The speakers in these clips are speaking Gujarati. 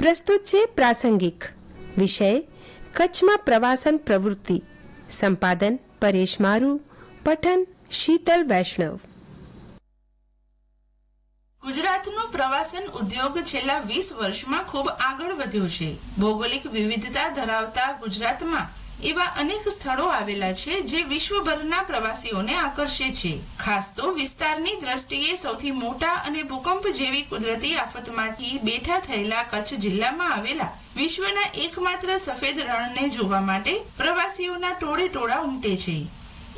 પ્રસ્તુત છે પ્રાસંગિક વિષય કચ્છમાં પ્રવાસન પ્રવૃત્તિ. સંપાદન પરેશ મારુ, પઠન શીતલ વૈષ્ણવ. ગુજરાતનો પ્રવાસન ઉદ્યોગ છેલ્લા 20 વર્ષમાં ખૂબ આગળ વધ્યો છે. ભૌગોલિક વિવિધતા ધરાવતા ગુજરાતમાં એવા અનેક સ્થળો આવેલા છે જે વિશ્વભરના પ્રવાસીઓને આકર્ષે છે. ખાસ તો વિસ્તારની દ્રષ્ટિએ સૌથી મોટા અને ભૂકંપ જેવી કુદરતી આફતમાંથી બેઠા થયેલા કચ્છ જિલ્લામાં આવેલા વિશ્વના એકમાત્ર સફેદ રણને જોવા માટે પ્રવાસીઓના ટોળે ટોળા ઉમટે છે.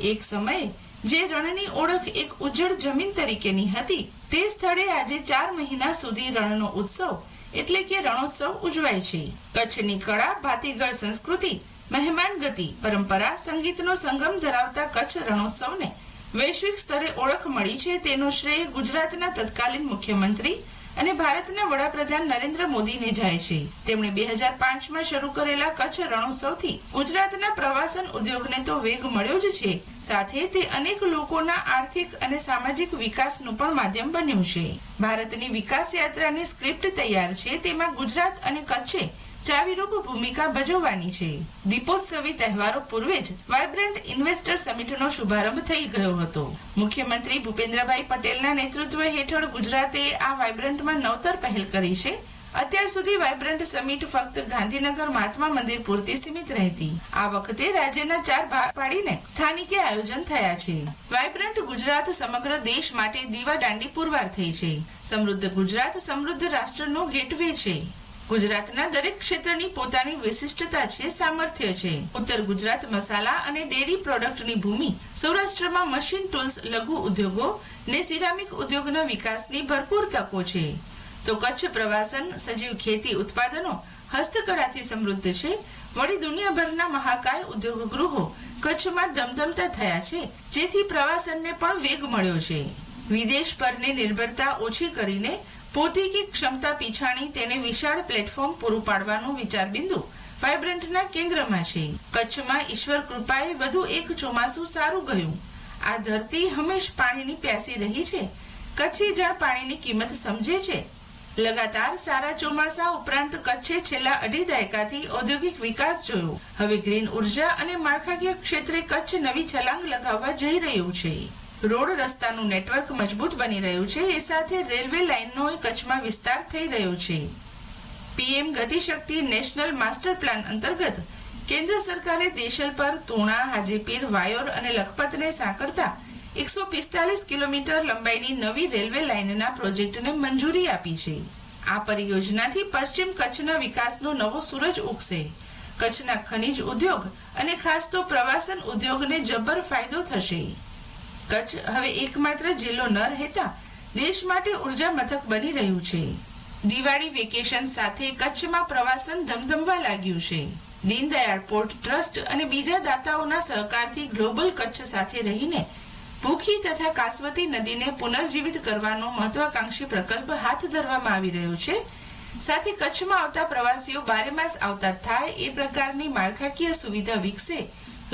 એક સમયે જે રણની ઓળખ એક ઉજ્જડ જમીન તરીકેની હતી, તે સ્થળે આજે 4 મહિના સુધી રણનો ઉત્સવ એટલે કે રણોત્સવ ઉજવાય છે. કચ્છની કળા, ભાતીગળ સંસ્કૃતિ, મહેમાન ગતિ, પરંપરા, સંગીતનો સંગમ ધરાવતા કચ્છ રણોત્સવને વૈશ્વિક સ્તરે ઓળખ મળી છે, તેનો શ્રેય ગુજરાતના તત્કાલીન મુખ્યમંત્રી અને ભારતના વડાપ્રધાન નરેન્દ્ર મોદીને જાય છે. તેમણે 2005માં શરૂ કરેલા કચ્છ રણોત્સવથી ગુજરાતના પ્રવાસન ઉદ્યોગને તો વેગ મળ્યો જ છે, સાથે તે અનેક લોકોના આર્થિક અને સામાજિક વિકાસનું પણ માધ્યમ બન્યું છે. ભારતની વિકાસ યાત્રાની સ્ક્રિપ્ટ તૈયાર છે, તેમાં ગુજરાત અને કચ્છે ચાવીરૂપ ભૂમિકા ભજવવાની છે. દીપોત્સવી તહેવારો પૂર્વે જ વાઇબ્રન્ટ ઇન્વેસ્ટર સમિટનો શુભારંભ થઈ ગયો હતો. મુખ્યમંત્રી ભૂપેન્દ્રભાઈ પટેલના નેતૃત્વ હેઠળ ગુજરાતે આ વાઇબ્રન્ટમાં નવતર પહેલ કરી છે. અત્યાર સુધી વાઇબ્રન્ટ સમિટ ફક્ત ગાંધીનગર મહાત્મા મંદિર પૂરતી સીમિત રહેતી. આ વખતે રાજ્યના 4 ભાગ પાડીને સ્થાનિકે આયોજન થયા છે. વાઇબ્રન્ટ ગુજરાત સમગ્ર દેશ માટે દીવાદાંડી પુરવાર થઈ છે. સમૃદ્ધ ગુજરાત સમૃદ્ધ રાષ્ટ્રનો ગેટવે છે. ગુજરાતના દરેક ક્ષેત્રની પોતાની વિશિષ્ટતા છે, સામર્થ્ય છે. ઉત્તર ગુજરાત મસાલા અને ડેરી પ્રોડક્ટની ભૂમિ, સૌરાષ્ટ્રમાં મશીન ટૂલ્સ, લઘુ ઉદ્યોગો ને સિરામિક ઉદ્યોગના વિકાસની ભરપૂર તકો છે. તો કચ્છ પ્રવાસન, સજીવ ખેતી ઉત્પાદનો, હસ્તકળાથી સમૃદ્ધ છે. વળી દુનિયાભરના મહાકાય ઉદ્યોગ ગૃહો કચ્છમાં ધમધમતા થયા છે, જેથી પ્રવાસનને પણ વેગ મળ્યો છે. વિદેશ પરની નિર્ભરતા ઓછી કરીને પોતીકી ક્ષમતા પીછાણી તેને વિશાળ પ્લેટફોર્મ પૂરું પાડવાનું વિચાર બિંદુ વાઇબ્રન્ટના કેન્દ્રમાં છે. કચ્છમાં ઈશ્વર કૃપાએ વધુ એક ચોમાસું સારું ગયું. આ ધરતી હંમેશ પાણીની પ્યાસી રહી છે. કચ્છી જણ પાણીની કિંમત સમજે છે. લગાતાર સારા ચોમાસા ઉપરાંત કચ્છે છેલ્લા 2.5 દાયકાથી ઔદ્યોગિક વિકાસ જોયો. હવે ગ્રીન ઉર્જા અને માળખાકીય ક્ષેત્રે કચ્છ નવી છલાંગ લગાવવા જઈ રહ્યું છે. રોડ રસ્તાનું નેટવર્ક મજબૂત બની રહ્યું છે, એ સાથે રેલવે લાઇનનો કચ્છમાં વિસ્તાર થઈ રહ્યો છે. PM Gatishakti national master plan અંતર્ગત કેન્દ્ર સરકારે દેશલપર, તુણા, હાજીપીર, વાયોર અને લખપતને સાંકળતા 145 કિલોમીટર લંબાઈની નવી રેલવે લાઇનના પ્રોજેક્ટને મંજૂરી આપી છે. આ પરિયોજનાથી પશ્ચિમ કચ્છના વિકાસનો નવો સૂરજ ઉગશે. કચ્છના ખનિજ ઉદ્યોગ અને ખાસ તો પ્રવાસન ઉદ્યોગને જબ્બર ફાયદો થશે. કચ્છ હવે એકમાત્ર જિલ્લો ન રહેતા દેશ માટે ઉર્જા મથક બની રહ્યું છે. દિવાળી વેકેશન સાથે કચ્છમાં પ્રવાસન ધમધમવા લાગ્યું છે. દીનદયાળ પોર્ટ ટ્રસ્ટ અને બીજા દાતાઓના સહકારથી ગ્લોબલ કચ્છ સાથે રહીને ભૂખી તથા કાસવતી નદીને પુનર્જીવિત કરવાનો મહત્વાકાંક્ષી પ્રકલ્પ હાથ ધરવામાં આવી રહ્યો છે. સાથે કચ્છમાં આવતા પ્રવાસીઓ 12 માસ આવતા થાય એ પ્રકારની માળખાકીય સુવિધા વિકસે,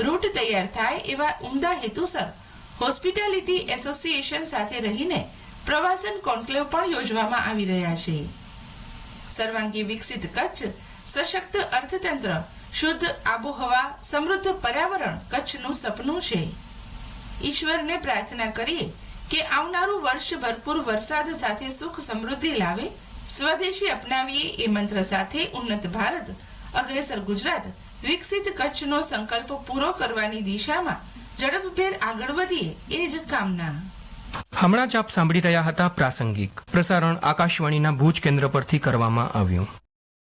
રૂટ તૈયાર થાય એવા ઉમદા હેતુસર હોસ્પિટાલિટી એસોસિએશન સાથે રહીને પ્રવાસન કોન્ક્લેવ પણ યોજવામાં આવી રહ્યા છે. સર્વાંગી વિકસિત કચ્છ, સશક્ત અર્થતંત્ર, શુદ્ધ આબોહવા, સમૃદ્ધ પર્યાવરણ કચ્છનું સપનું છે. ઈશ્વરને પ્રાર્થના કરીએ કે આવનારું વર્ષ ભરપૂર વરસાદ સાથે સુખ સમૃદ્ધિ લાવે. સ્વદેશી અપનાવીએ એ મંત્ર સાથે ઉન્નત ભારત, અગ્રેસર ગુજરાત, વિકસિત કચ્છનો સંકલ્પ પૂરો કરવાની દિશામાં ઝડપભેર આગળ વધીએ એ જ કામના. હમણાં જ આપ સાંભળી રહ્યા હતા પ્રાસંગિક. પ્રસારણ આકાશવાણીના ભુજ કેન્દ્ર પરથી કરવામાં આવ્યું.